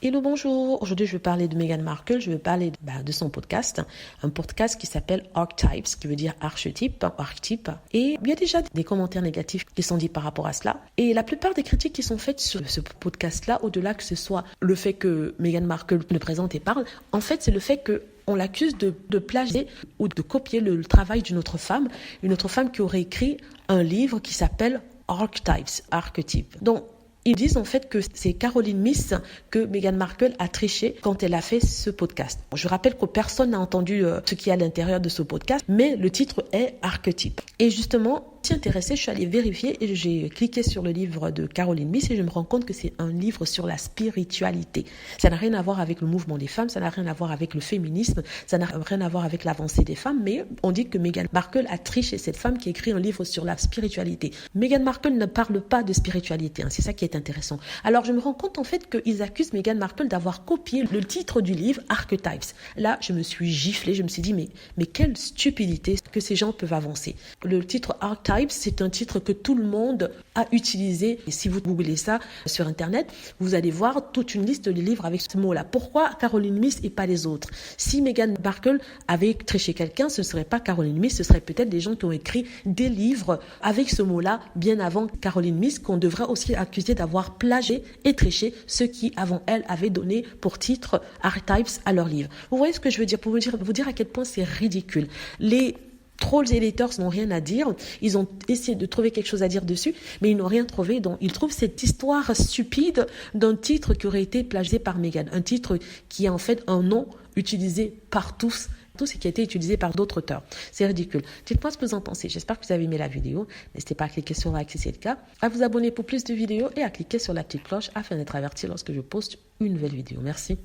Hello, bonjour. Aujourd'hui, je vais parler de Meghan Markle. Je vais parler de son podcast. Un podcast qui s'appelle Archetypes, qui veut dire archétype. Et il y a déjà des commentaires négatifs qui sont dits par rapport à cela. Et la plupart des critiques qui sont faites sur ce podcast-là, au-delà que ce soit le fait que Meghan Markle le présente et parle, en fait, c'est le fait que on l'accuse de plagier ou de copier le travail d'une autre femme qui aurait écrit un livre qui s'appelle Archetypes. Donc, ils disent en fait que c'est Caroline Myss que Meghan Markle a triché quand elle a fait ce podcast. Je rappelle que personne n'a entendu ce qu'il y a à l'intérieur de ce podcast, mais le titre est Archetype. Et justement, je suis intéressée, je suis allée vérifier et j'ai cliqué sur le livre de Caroline Myss et je me rends compte que c'est un livre sur la spiritualité. Ça n'a rien à voir avec le mouvement des femmes, ça n'a rien à voir avec le féminisme, ça n'a rien à voir avec l'avancée des femmes, mais on dit que Meghan Markle a triché, cette femme qui écrit un livre sur la spiritualité. Meghan Markle ne parle pas de spiritualité, c'est ça qui est intéressant. Alors je me rends compte en fait qu'ils accusent Meghan Markle d'avoir copié le titre du livre Archetypes. Là, je me suis giflée, je me suis dit mais quelle stupidité que ces gens peuvent avancer. Le titre Archetypes, c'est un titre que tout le monde a utilisé. Et si vous googlez ça sur Internet, vous allez voir toute une liste de livres avec ce mot-là. Pourquoi Caroline Myss et pas les autres? Si Meghan Markle avait triché quelqu'un, ce ne serait pas Caroline Myss, ce serait peut-être des gens qui ont écrit des livres avec ce mot-là bien avant Caroline Myss, qu'on devrait aussi accuser d'avoir plagié et triché ceux qui, avant elle, avaient donné pour titre Archetypes à leur livre. Vous voyez ce que je veux dire? Pour vous dire à quel point c'est ridicule. Les trolls et les haters n'ont rien à dire. Ils ont essayé de trouver quelque chose à dire dessus, mais ils n'ont rien trouvé. Donc, ils trouvent cette histoire stupide d'un titre qui aurait été plagié par Meghan. Un titre qui est en fait un nom utilisé par tous. Tout ce qui a été utilisé par d'autres auteurs. C'est ridicule. Dites-moi ce que vous en pensez. J'espère que vous avez aimé la vidéo. N'hésitez pas à cliquer sur like si c'est le cas, à vous abonner pour plus de vidéos et à cliquer sur la petite cloche afin d'être averti lorsque je poste une nouvelle vidéo. Merci.